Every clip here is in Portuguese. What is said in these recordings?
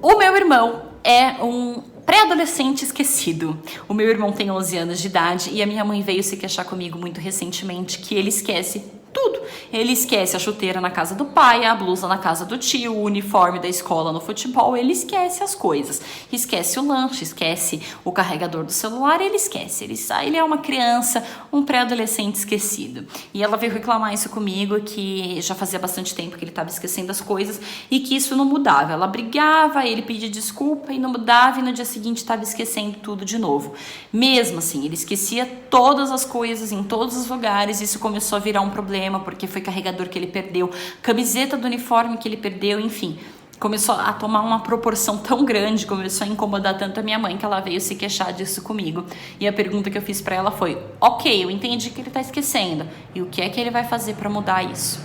O meu irmão é um pré-adolescente esquecido. O meu irmão tem 11 anos de idade e a minha mãe veio se queixar comigo muito recentemente que ele esquece tudo. Ele esquece a chuteira na casa do pai, a blusa na casa do tio, o uniforme da escola no futebol, ele esquece as coisas. Esquece o lanche, esquece o carregador do celular, ele esquece. Ele é uma criança, um pré-adolescente esquecido. E ela veio reclamar isso comigo, que já fazia bastante tempo que ele estava esquecendo as coisas e que isso não mudava. Ela brigava, ele pedia desculpa e não mudava e no dia seguinte estava esquecendo tudo de novo. Mesmo assim, ele esquecia todas as coisas em todos os lugares, isso começou a virar um problema, porque foi carregador que ele perdeu, camiseta do uniforme que ele perdeu, enfim. Começou a tomar uma proporção tão grande, começou a incomodar tanto a minha mãe que ela veio se queixar disso comigo. E a pergunta que eu fiz pra ela foi: ok, eu entendi que ele tá esquecendo, e o que é que ele vai fazer pra mudar isso?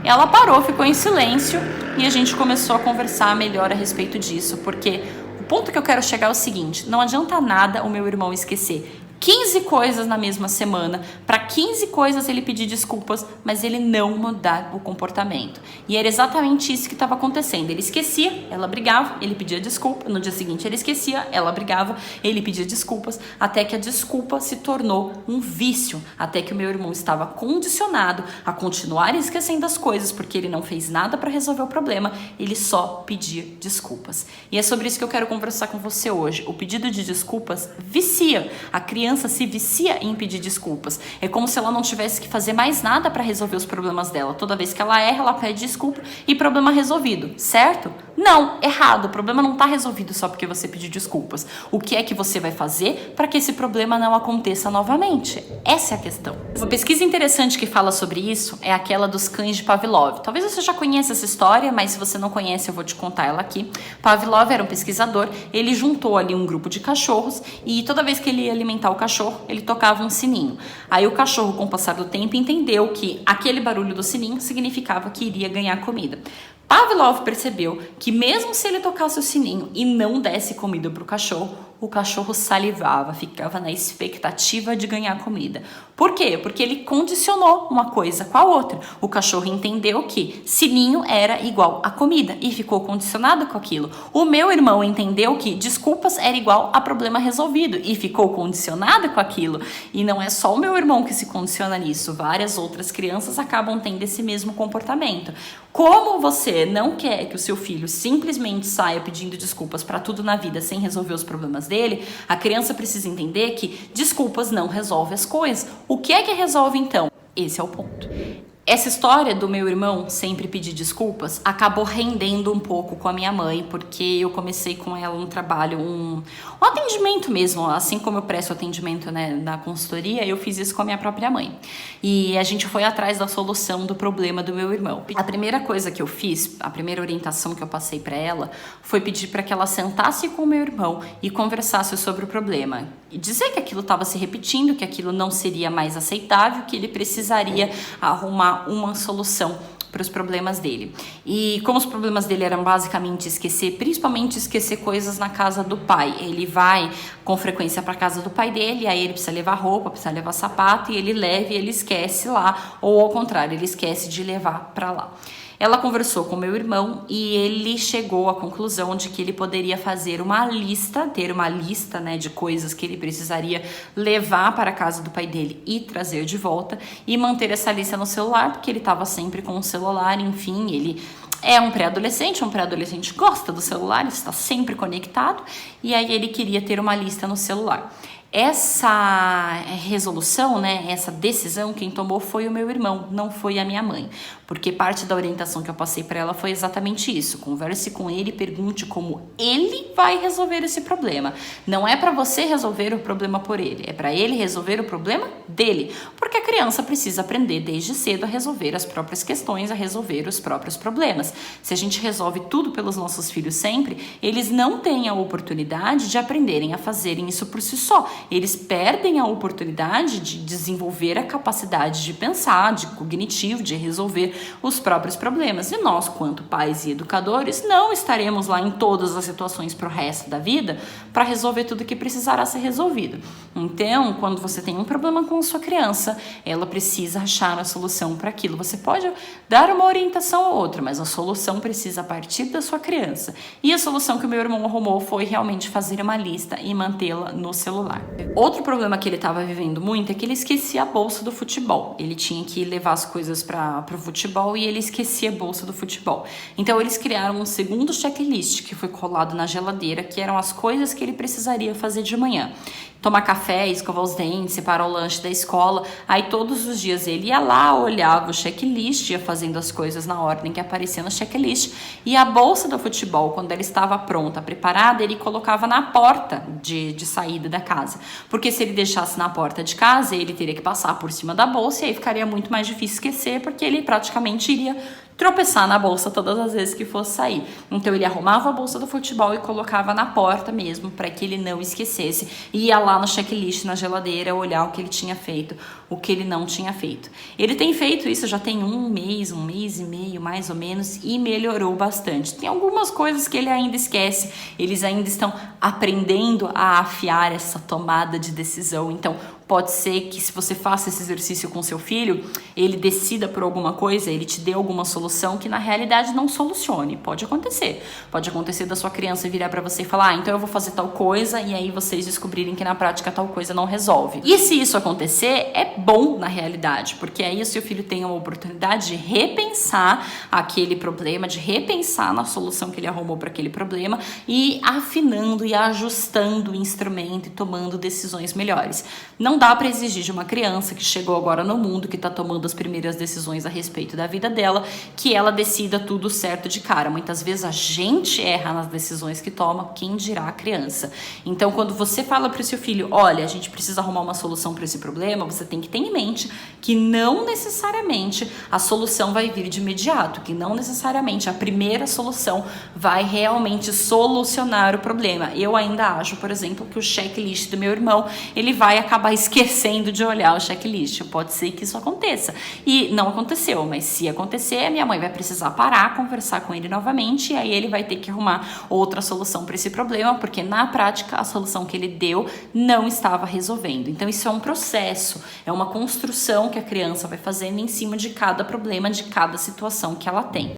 Ela parou, ficou em silêncio e a gente começou a conversar melhor a respeito disso, porque o ponto que eu quero chegar é o seguinte: não adianta nada o meu irmão esquecer 15 coisas na mesma semana, para 15 coisas ele pedir desculpas, mas ele não mudar o comportamento. E era exatamente isso que estava acontecendo. Ele esquecia, ela brigava, ele pedia desculpa. No dia seguinte ele esquecia, ela brigava, ele pedia desculpas, até que a desculpa se tornou um vício, até que o meu irmão estava condicionado a continuar esquecendo as coisas, porque ele não fez nada para resolver o problema, ele só pedia desculpas. E é sobre isso que eu quero conversar com você hoje. O pedido de desculpas vicia. A criança se vicia em pedir desculpas. É como se ela não tivesse que fazer mais nada para resolver os problemas dela. Toda vez que ela erra, ela pede desculpa e problema resolvido, certo? Não, errado. O problema não está resolvido só porque você pediu desculpas. O que é que você vai fazer para que esse problema não aconteça novamente? Essa é a questão. Uma pesquisa interessante que fala sobre isso é aquela dos cães de Pavlov. Talvez você já conheça essa história, mas se você não conhece, eu vou te contar ela aqui. Pavlov era um pesquisador, ele juntou ali um grupo de cachorros e toda vez que ele ia alimentar o cachorro, ele tocava um sininho. Aí o cachorro, com o passar do tempo, entendeu que aquele barulho do sininho significava que iria ganhar comida. Pavlov percebeu que mesmo se ele tocasse o sininho e não desse comida para o cachorro salivava, ficava na expectativa de ganhar comida. Por quê? Porque ele condicionou uma coisa com a outra. O cachorro entendeu que sininho era igual a comida e ficou condicionado com aquilo. O meu irmão entendeu que desculpas era igual a problema resolvido e ficou condicionado com aquilo. E não é só o meu irmão que se condiciona nisso, várias outras crianças acabam tendo esse mesmo comportamento. Como você não quer que o seu filho simplesmente saia pedindo desculpas para tudo na vida sem resolver os problemas dele, a criança precisa entender que desculpas não resolvem as coisas. O que é que resolve então? Esse é o ponto. Essa história do meu irmão sempre pedir desculpas acabou rendendo um pouco com a minha mãe, porque eu comecei com ela um trabalho, um atendimento mesmo, assim como eu presto atendimento, né, na consultoria, eu fiz isso com a minha própria mãe. E a gente foi atrás da solução do problema do meu irmão. A primeira coisa que eu fiz, a primeira orientação que eu passei para ela, foi pedir para que ela sentasse com o meu irmão e conversasse sobre o problema. E dizer que aquilo estava se repetindo, que aquilo não seria mais aceitável, que ele precisaria arrumar uma solução para os problemas dele. E como os problemas dele eram basicamente esquecer, principalmente esquecer coisas na casa do pai. Ele vai com frequência para a casa do pai dele, aí ele precisa levar roupa, precisa levar sapato, e ele leva e ele esquece lá, ou ao contrário, ele esquece de levar para lá. Ela conversou com meu irmão e ele chegou à conclusão de que ele poderia fazer uma lista, ter uma lista, né, de coisas que ele precisaria levar para a casa do pai dele e trazer de volta e manter essa lista no celular, porque ele estava sempre com o celular, enfim, ele é um pré-adolescente gosta do celular, está sempre conectado e aí ele queria ter uma lista no celular. Essa resolução, né, essa decisão, quem tomou foi o meu irmão, não foi a minha mãe. Porque parte da orientação que eu passei para ela foi exatamente isso. Converse com ele, pergunte como ele vai resolver esse problema. Não é para você resolver o problema por ele, é para ele resolver o problema dele. Porque a criança precisa aprender desde cedo a resolver as próprias questões, a resolver os próprios problemas. Se a gente resolve tudo pelos nossos filhos sempre, eles não têm a oportunidade de aprenderem a fazerem isso por si só. eles perdem a oportunidade de desenvolver a capacidade de pensar, de cognitivo, de resolver os próprios problemas. E nós, quanto pais e educadores, não estaremos lá em todas as situações pro resto da vida para resolver tudo que precisará ser resolvido. Então, quando você tem um problema com a sua criança, ela precisa achar a solução para aquilo. Você pode dar uma orientação ou outra, mas a solução precisa partir da sua criança. E a solução que o meu irmão arrumou foi realmente fazer uma lista e mantê-la no celular. Outro problema que ele estava vivendo muito é que ele esquecia a bolsa do futebol. Ele tinha que levar as coisas para o futebol e ele esquecia a bolsa do futebol. Então eles criaram um segundo checklist que foi colado na geladeira, que eram as coisas que ele precisaria fazer de manhã. Tomar café, escovar os dentes, separar o lanche da escola. Aí todos os dias ele ia lá, olhava o checklist, ia fazendo as coisas na ordem que aparecia no checklist. E a bolsa do futebol, quando ela estava pronta, preparada, ele colocava na porta de saída da casa. Porque se ele deixasse na porta de casa, ele teria que passar por cima da bolsa e aí ficaria muito mais difícil esquecer, porque ele praticamente iria tropeçar na bolsa todas as vezes que fosse sair. Então ele arrumava a bolsa do futebol e colocava na porta mesmo, para que ele não esquecesse. E ia lá no checklist, na geladeira, olhar o que ele tinha feito, o que ele não tinha feito. Ele tem feito isso já tem um mês e meio, mais ou menos, e melhorou bastante. Tem algumas coisas que ele ainda esquece, eles ainda estão aprendendo a afiar essa tomada de decisão. Então, pode ser que se você faça esse exercício com seu filho, ele decida por alguma coisa, ele te dê alguma solução que na realidade não solucione. Pode acontecer. Pode acontecer da sua criança virar para você e falar, então eu vou fazer tal coisa, e aí vocês descobrirem que na prática tal coisa não resolve. E se isso acontecer, é bom na realidade, porque aí o seu filho tem uma oportunidade de repensar aquele problema, de repensar na solução que ele arrumou para aquele problema e afinando e ajustando o instrumento e tomando decisões melhores. Não dá para exigir de uma criança que chegou agora no mundo, que está tomando as primeiras decisões a respeito da vida dela, que ela decida tudo certo de cara. Muitas vezes a gente erra nas decisões que toma, quem dirá a criança. Então, quando você fala para o seu filho, olha, a gente precisa arrumar uma solução para esse problema, você tem que ter em mente que não necessariamente a solução vai vir de imediato, que não necessariamente a primeira solução vai realmente solucionar o problema. Eu ainda acho, por exemplo, que o checklist do meu irmão, ele vai acabar esquecendo de olhar o checklist. Pode ser que isso aconteça. E não aconteceu, mas se acontecer, a minha mãe vai precisar parar, conversar com ele novamente, e aí ele vai ter que arrumar outra solução para esse problema, porque na prática a solução que ele deu não estava resolvendo. Então isso é um processo, é uma construção que a criança vai fazendo em cima de cada problema, de cada situação que ela tem.